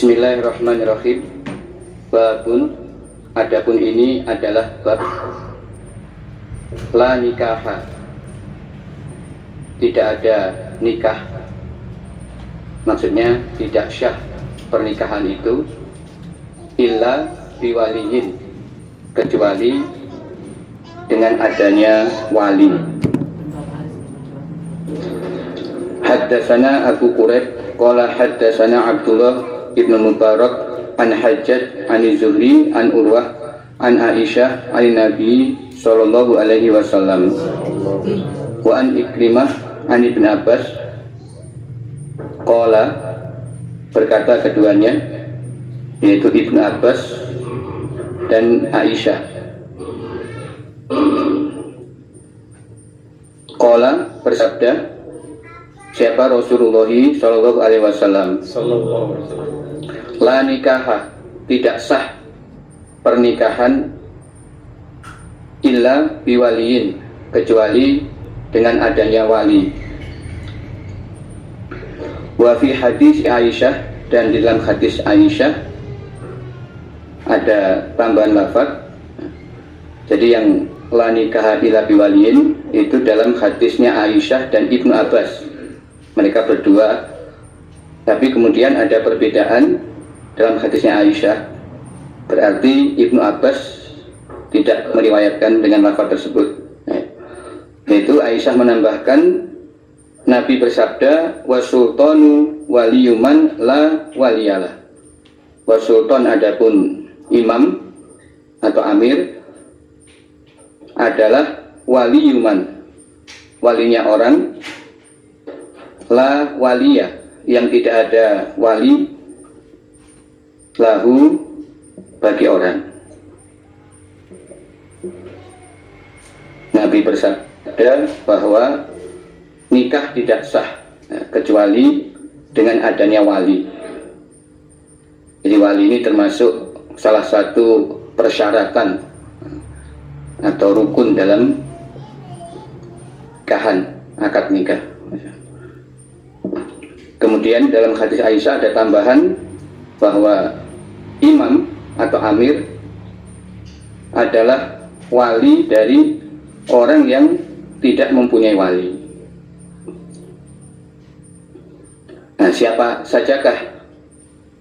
Bismillahirrahmanirrahim. Babun, adapun ini adalah bab la nikaha, tidak ada nikah, maksudnya tidak syah pernikahan itu illa biwaliyin, kecuali dengan adanya wali. Haddatsana Abu Quraib qala haddatsana Abdullah ibnu Mubarak an Hajjaj an Zuhri an Urwah an Aisyah an Nabi sallallahu alaihi wasallam wa an Ikrimah an Ibn Abbas qala, berkata keduanya yaitu Ibn Abbas dan Aisyah. Qala, bersabda siapa Rasulullah sallallahu alaihi wasallam, la nikaha, tidak sah pernikahan illa biwaliyin, kecuali dengan adanya wali. Wa fi hadis Aisyah, dan di dalam hadis Aisyah ada tambahan lafaz. Jadi yang la nikaha illa biwaliyin itu dalam hadisnya Aisyah dan Ibnu Abbas, mereka berdua. Tapi kemudian ada perbedaan dalam hadisnya Aisyah, berarti Ibnu Abbas tidak meriwayatkan dengan lafaz tersebut. Yaitu Aisyah menambahkan, Nabi bersabda, wasultanu waliyuman la waliyalah. Wasultan adapun imam atau amir adalah waliyuman, walinya orang, la waliyah, yang tidak ada wali, lahu, bagi orang. Nabi bersabda bahwa nikah tidak sah kecuali dengan adanya wali. Jadi wali ini termasuk salah satu persyaratan atau rukun dalam nikahan, akad nikah. Kemudian dalam hadis Aisyah ada tambahan bahwa imam atau amir adalah wali dari orang yang tidak mempunyai wali. Nah, siapa sajakah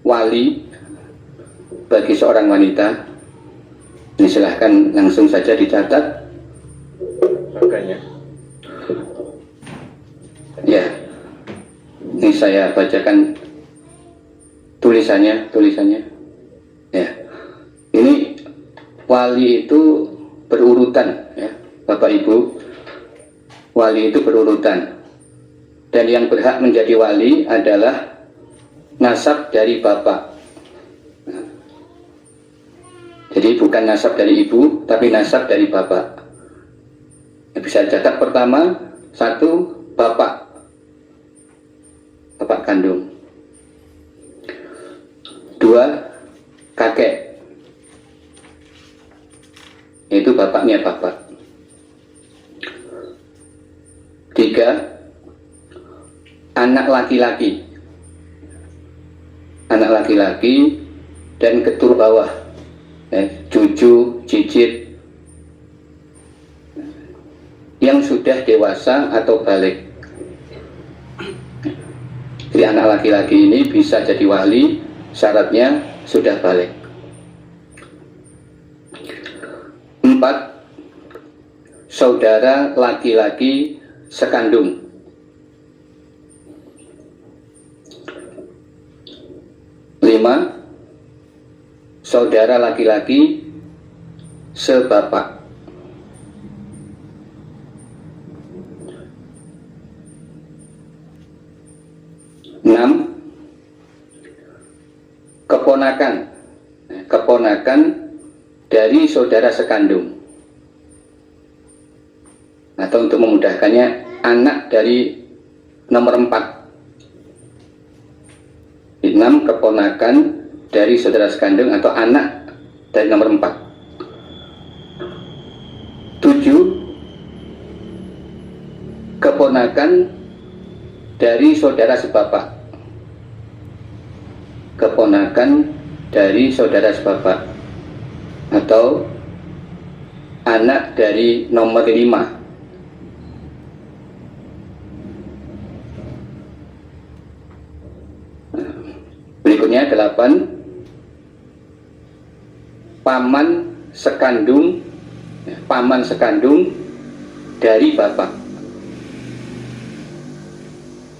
wali bagi seorang wanita? Ini silahkan langsung saja dicatat. Makanya. Ya, ini saya bacakan tulisannya. Ya, ini wali itu berurutan, ya, Bapak Ibu. Wali itu berurutan, dan yang berhak menjadi wali adalah nasab dari bapak. Jadi bukan nasab dari ibu, tapi nasab dari bapak. Bisa catat pertama, satu, bapak kandung. Dua, kakek, yaitu bapaknya bapak. Tiga, anak laki-laki, dan keturunan bawah, cucu, cicit yang sudah dewasa atau balik. Jadi anak laki-laki ini bisa jadi wali, syaratnya sudah balik. Empat, saudara laki-laki sekandung. Lima, saudara laki-laki sebapak. Enam, keponakan dari saudara sekandung, atau untuk memudahkannya, anak dari nomor 4. 6, keponakan dari saudara sekandung atau anak dari nomor 4. 7, keponakan dari saudara sebapak. keponakan dari saudara sebapak atau anak dari nomor 5. Berikutnya 8, paman sekandung dari bapak.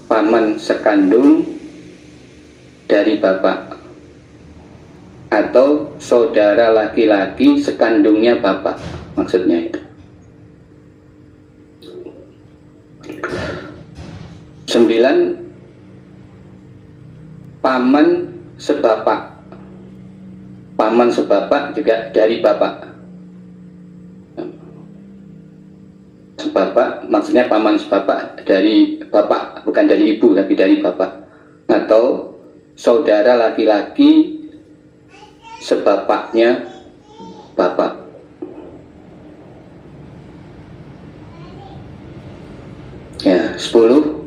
Paman sekandung dari bapak atau saudara laki-laki sekandungnya bapak, maksudnya itu. 9, paman sebapak. Paman sebapak juga dari bapak. Sebapak maksudnya paman sebapak dari bapak, bukan dari ibu tapi dari bapak. Atau saudara laki-laki sebapaknya bapak. Ya, 10,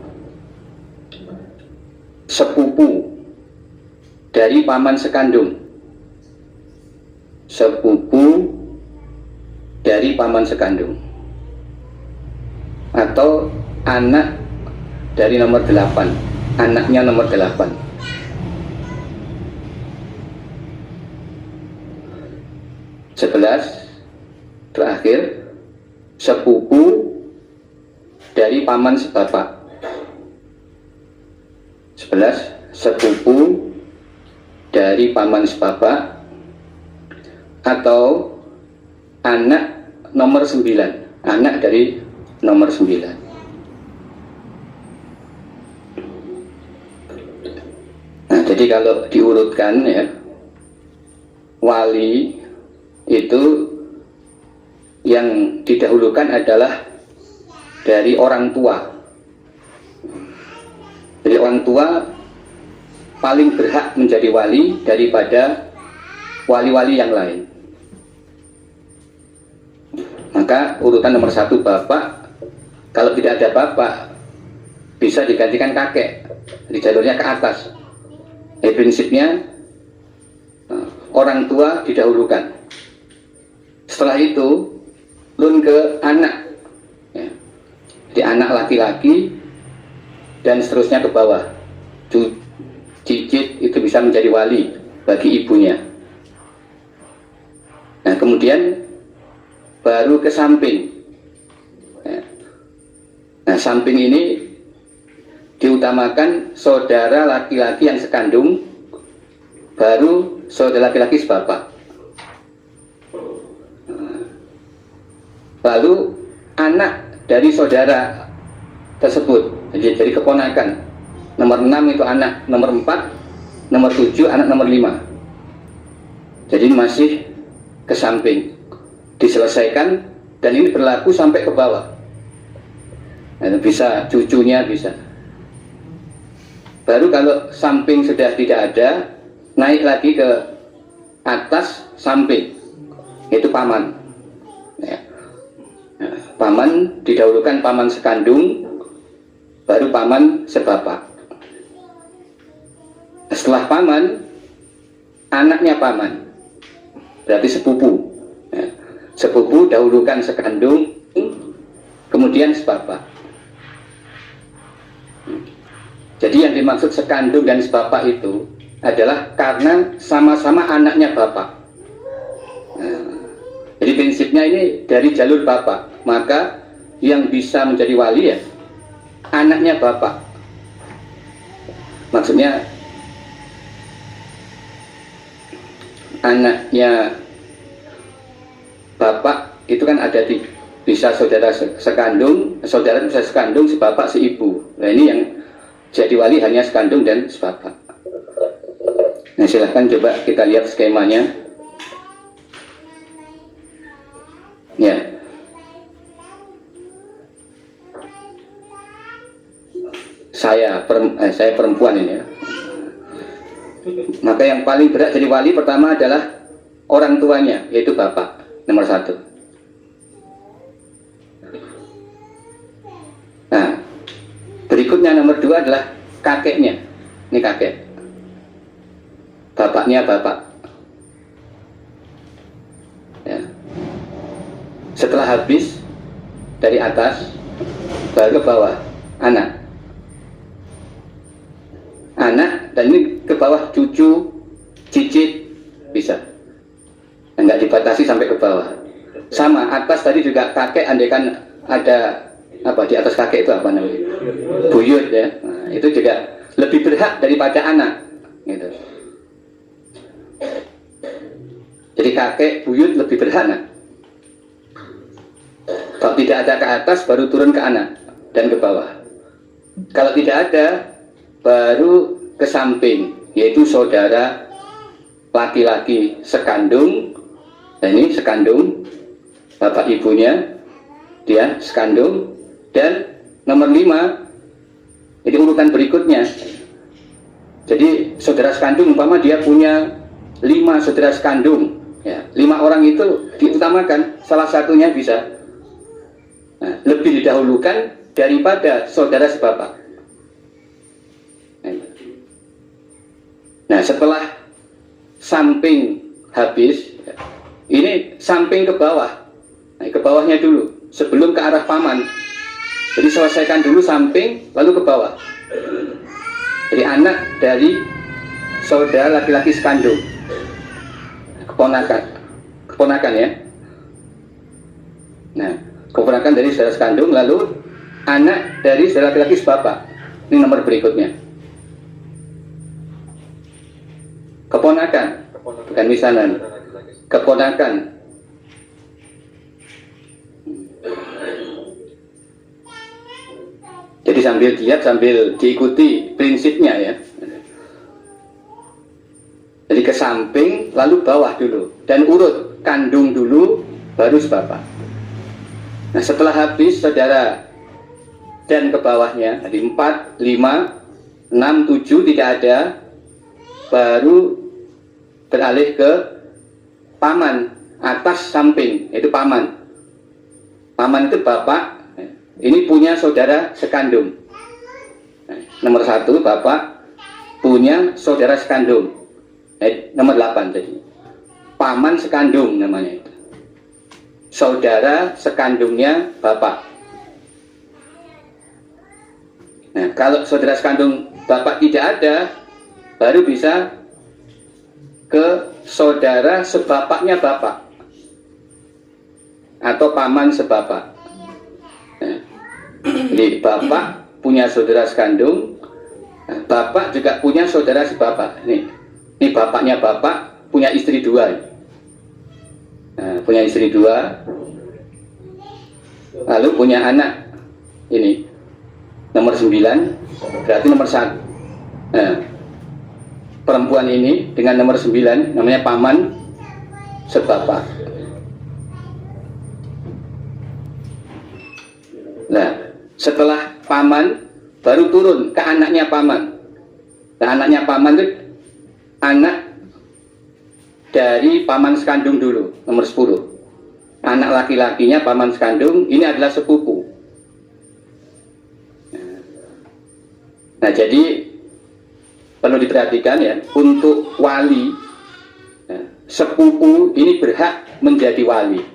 sepupu dari paman sekandung. Sepupu dari paman sekandung atau anak dari nomor 8, anaknya nomor 8. 11, terakhir, sepupu dari paman sebapak. 11, sepupu dari paman sebapak atau anak nomor 9, anak dari nomor 9. Nah, jadi kalau diurutkan ya, wali itu yang didahulukan adalah dari orang tua. Jadi orang tua paling berhak menjadi wali daripada wali-wali yang lain. Maka urutan nomor 1 bapak. Kalau tidak ada bapak, bisa digantikan kakek, di jalurnya ke atas. Prinsipnya orang tua didahulukan. Setelah itu turun ke anak, ya. Di anak laki-laki dan seterusnya ke bawah. Cicit itu bisa menjadi wali bagi ibunya. Nah, kemudian baru ke samping. Nah, samping ini diutamakan saudara laki-laki yang sekandung, baru saudara laki-laki sebapak, lalu anak dari saudara tersebut, jadi keponakan. Nomor 6 itu anak nomor 4, nomor 7 anak nomor 5. Jadi masih ke samping, diselesaikan, dan ini berlaku sampai ke bawah. Nah, bisa cucunya bisa. Baru kalau samping sudah tidak ada, naik lagi ke atas samping, itu paman. Ya. Nah, paman didahulukan paman sekandung, baru paman sebapak. Setelah paman, anaknya paman, berarti sepupu. Ya. Sepupu dahulukan sekandung, kemudian sebapak. Jadi yang dimaksud sekandung dan sebapak itu adalah karena sama-sama anaknya bapak. Nah, jadi prinsipnya ini dari jalur bapak, maka yang bisa menjadi wali ya anaknya bapak. Maksudnya anaknya bapak itu kan ada bisa saudara sekandung, saudara bisa sekandung, sebapak, seibu. Nah, ini yang jadi wali hanya sekandung dan sebapak. Nah, silahkan coba kita lihat skemanya. Ya. Saya perempuan ini ya. Maka yang paling berat jadi wali pertama adalah orang tuanya, yaitu bapak, nomor 1. Nah, berikutnya nomor 2 adalah kakeknya. Ini kakek. bapaknya bapak. Ya. Setelah habis dari atas baru ke bawah anak. Anak dan ini ke bawah cucu, cicit bisa. Enggak dibatasi sampai ke bawah. Sama atas tadi juga kakek, andaikan ada apa di atas kakek itu apa namanya? Buyut ya. Nah, itu juga lebih berhak daripada anak. Gitu. Jadi kakek, buyut lebih berhak. Nah. Kalau tidak ada ke atas baru turun ke anak dan ke bawah. Kalau tidak ada baru ke samping, yaitu saudara laki-laki sekandung. Nah, ini sekandung, bapak ibunya dia sekandung. Dan nomor 5 ini urutan berikutnya. Jadi saudara sekandung umpama dia punya 5 saudara sekandung ya, 5 orang itu diutamakan, salah satunya bisa lebih didahulukan daripada saudara sebapak. Nah, setelah samping habis, ini samping ke bawah. Nah, ke bawahnya dulu sebelum ke arah paman. Jadi selesaikan dulu samping, lalu ke bawah. Jadi anak dari saudara laki-laki sekandung, keponakan ya. Nah, keponakan dari saudara sekandung, lalu anak dari saudara laki-laki sebapak. Ini nomor berikutnya. Keponakan, bukan misanan. Keponakan. Jadi sambil lihat, sambil diikuti prinsipnya ya. Jadi ke samping, lalu bawah dulu. Dan urut, kandung dulu, baru sebapak. Nah, setelah habis saudara dan ke bawahnya, tadi 4, 5, 6, 7 tidak ada, baru beralih ke paman, atas samping, itu paman. Paman itu bapak. Ini punya saudara sekandung. Nomor 1 bapak punya saudara sekandung. Nomor 8 tadi. Paman sekandung namanya itu. Saudara sekandungnya bapak. Nah, kalau saudara sekandung bapak tidak ada, baru bisa ke saudara sebapaknya bapak atau paman sebapak. Nah, jadi bapak punya saudara sekandung, bapak juga punya saudara sebapak. Ini bapaknya bapak punya istri 2. Nah, punya istri 2, lalu punya anak. Ini nomor 9, berarti nomor 1. Nah, perempuan ini dengan nomor 9 namanya paman sebapak. Nah, setelah paman baru turun ke anaknya paman. Nah, anaknya paman itu anak dari paman sekandung dulu, nomor 10. Anak laki-lakinya paman sekandung ini adalah sepupu. Nah, jadi perlu diperhatikan ya, untuk wali sepupu ini berhak menjadi wali.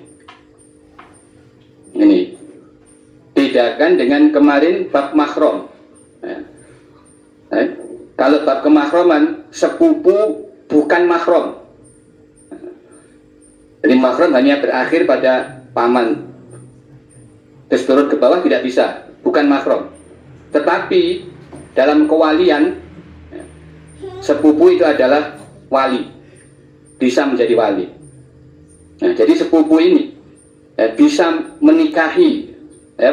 Ini bedakan dengan kemarin bab mahram. Kalau bab kemahraman, sepupu bukan mahram. Jadi mahram hanya berakhir pada paman, terus turun ke bawah tidak bisa, bukan mahram. Tetapi dalam kewalian, sepupu itu adalah wali, bisa menjadi wali. Nah, jadi sepupu ini bisa menikahi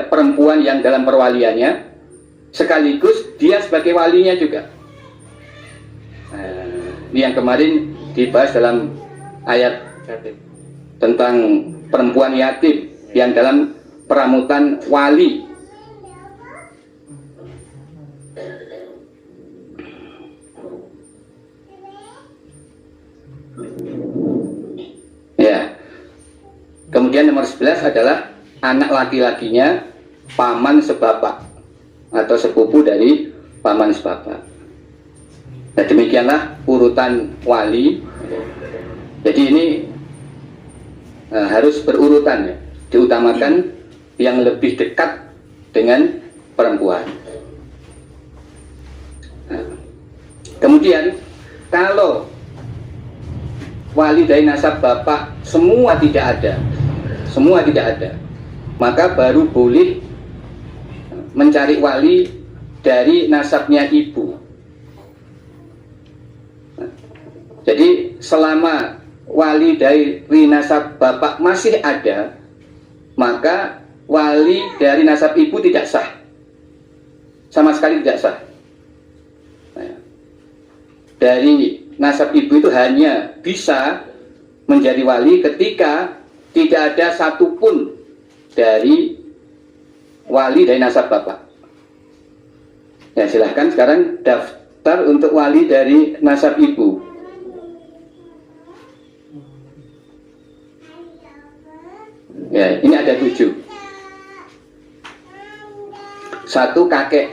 perempuan yang dalam perwaliannya, sekaligus dia sebagai walinya juga. Ini yang kemarin dibahas dalam ayat tentang perempuan yatim yang dalam peramutan wali. Ya. Kemudian nomor 11 adalah anak laki-lakinya paman sebapak atau sepupu dari paman sebapak. Nah, demikianlah urutan wali. Jadi ini harus berurutan ya. Diutamakan yang lebih dekat dengan perempuan. Nah, kemudian kalau wali dari nasab bapak semua tidak ada, maka baru boleh mencari wali dari nasabnya ibu. Nah, jadi selama wali dari nasab bapak masih ada, maka wali dari nasab ibu tidak sah, sama sekali tidak sah. Nah, dari nasab ibu itu hanya bisa menjadi wali ketika tidak ada satupun dari wali dari nasab bapak. Ya, silahkan sekarang daftar untuk wali dari nasab ibu. Ya, ini ada 7. 1 kakek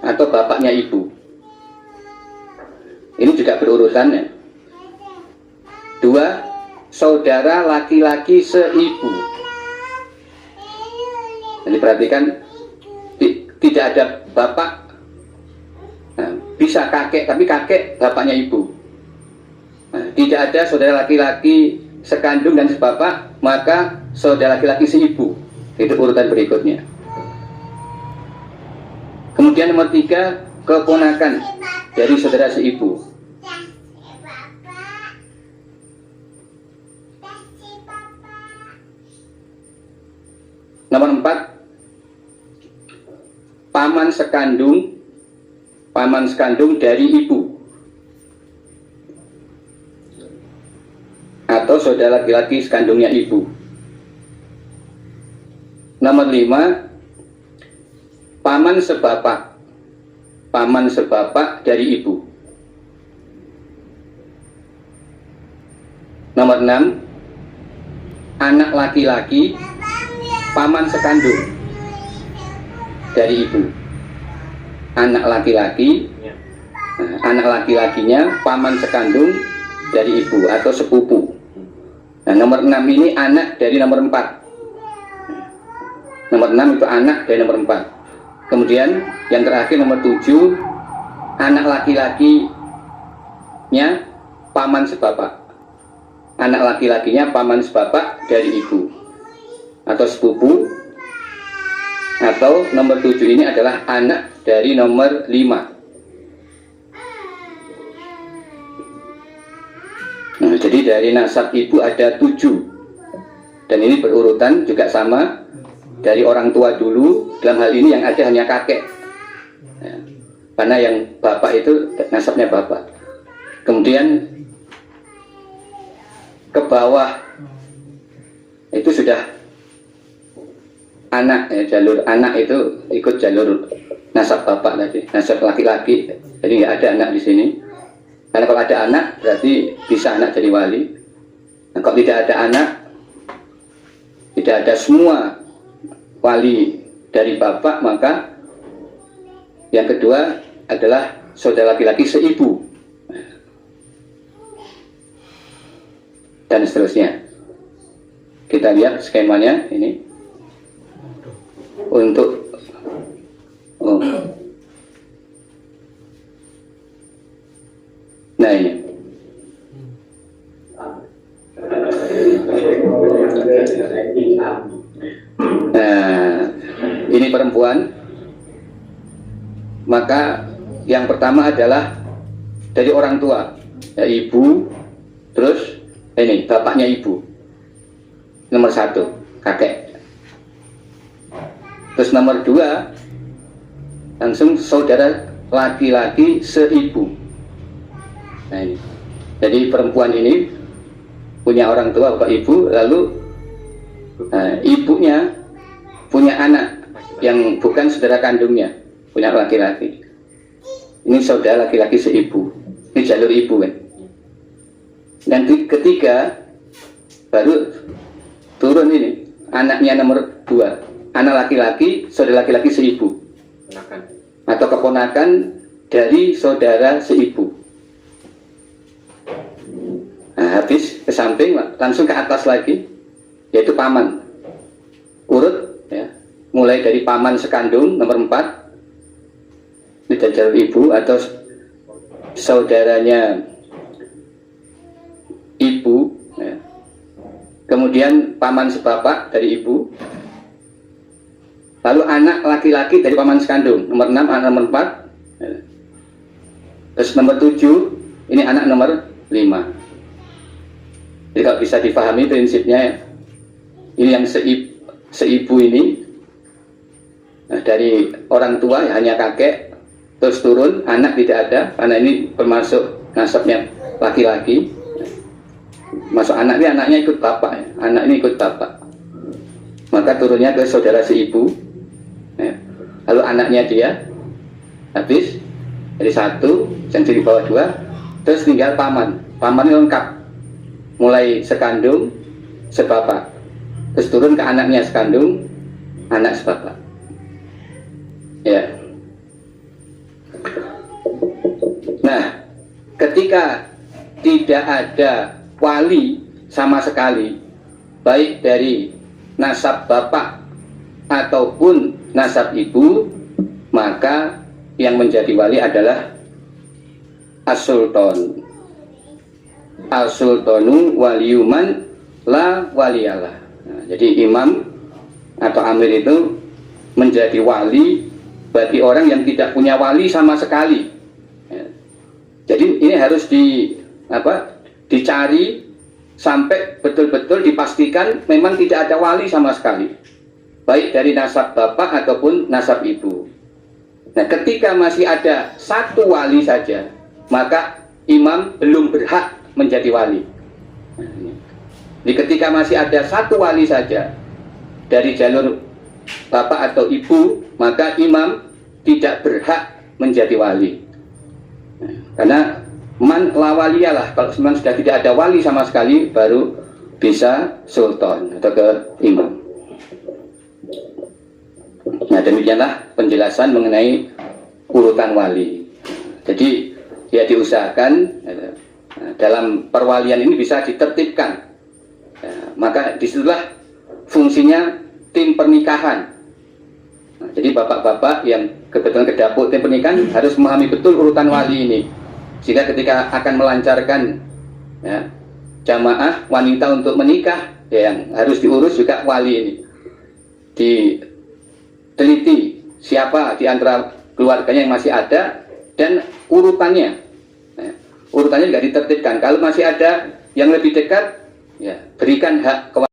atau bapaknya ibu. Ini juga berurutan ya. 2 saudara laki-laki seibu. Jadi perhatikan, tidak ada bapak. Nah, bisa kakek, tapi kakek bapaknya ibu. Nah, tidak ada saudara laki-laki sekandung dan sebapak, maka saudara laki-laki seibu. Itu urutan berikutnya. Kemudian nomor 3, keponakan dari saudara seibu. Nomor 4, paman sekandung dari ibu atau saudara laki-laki sekandungnya ibu. Nomor 5, paman sebapak dari ibu. Nomor 6, anak laki-laki paman sekandung dari ibu. Anak laki-laki, anak laki-lakinya paman sekandung dari ibu atau sepupu. Nah, nomor 6 ini anak dari nomor 4. Nomor 6 itu anak dari nomor 4. Kemudian yang terakhir nomor 7, anak laki-lakinya paman sebapak. Anak laki-lakinya paman sebapak dari ibu atau sepupu. Atau nomor 7 ini adalah anak dari nomor 5. Nah, jadi dari nasab ibu ada 7. Dan ini berurutan juga sama dari orang tua dulu. Dalam hal ini yang ada hanya kakek ya, karena yang bapak itu nasabnya bapak. Kemudian ke bawah itu sudah anak ya, jalur anak itu ikut jalur nasab bapak tadi, nasab laki-laki. Jadi nggak ada anak di sini. Karena kalau ada anak berarti bisa anak jadi wali. Nah, kalau tidak ada anak, tidak ada semua wali dari bapak, maka yang kedua adalah saudara laki-laki seibu dan seterusnya. Kita lihat skemanya ini untuk nah ini ini perempuan, maka yang pertama adalah dari orang tua ya, ibu, terus ini bapaknya ibu, nomor 1 kakek, terus nomor 2 langsung saudara laki-laki seibu. Nah ini, jadi perempuan ini punya orang tua bapak ibu, lalu ibunya punya anak yang bukan saudara kandungnya, punya laki-laki. Ini saudara laki-laki seibu. Ini jalur ibu kan. Dan ketiga baru turun ini anaknya nomor 2, anak laki-laki, saudara laki-laki seibu atau keponakan dari saudara seibu. Nah, habis ke samping langsung ke atas lagi, yaitu paman. Urut ya, mulai dari paman sekandung nomor 4 dari jalur ibu atau saudaranya ibu ya. Kemudian paman sebapak dari ibu, lalu anak laki-laki dari paman sekandung nomor 6, anak nomor 4 ya. Terus nomor 7 ini anak nomor 5. Jadi kalau bisa dipahami prinsipnya ya, ini yang seibu ini dari orang tua ya, hanya kakek, terus turun anak tidak ada karena ini termasuk nasabnya laki-laki. Masuk anak ini, anaknya ikut bapak ya. Anak ini ikut bapak, maka turunnya ke saudara seibu ya. Lalu anaknya dia habis dari 1 yang di bawah 2, terus tinggal paman. Paman ini lengkap, mulai sekandung sebapak, terus turun ke anaknya sekandung, anak sebapak ya. Nah, ketika tidak ada wali sama sekali, baik dari nasab bapak ataupun nasab ibu, maka yang menjadi wali adalah as-sultan. As-sultanu waliyuman la waliyalah. Nah, jadi imam atau amir itu menjadi wali bagi orang yang tidak punya wali sama sekali ya. Jadi ini harus dicari sampai betul-betul dipastikan memang tidak ada wali sama sekali, baik dari nasab bapak ataupun nasab ibu. Nah, ketika masih ada satu wali saja, maka imam belum berhak menjadi wali. Jadi ketika masih ada satu wali saja dari jalur bapak atau ibu, maka imam tidak berhak menjadi wali. Karena man la waliyalah, kalau memang sudah tidak ada wali sama sekali, baru bisa sultan atau ke imam. Nah, demikianlah penjelasan mengenai urutan wali. Jadi ya diusahakan dalam perwalian ini bisa ditertibkan ya, maka disitulah fungsinya tim pernikahan. Nah, jadi bapak-bapak yang kebetulan ke dapur tim pernikahan harus memahami betul urutan wali ini, sehingga ketika akan melancarkan ya, jamaah wanita untuk menikah ya, yang harus diurus juga wali ini, diteliti siapa di antara keluarganya yang masih ada dan urutannya. Urutannya juga ditertibkan. Kalau masih ada yang lebih dekat, ya berikan hak kewajiban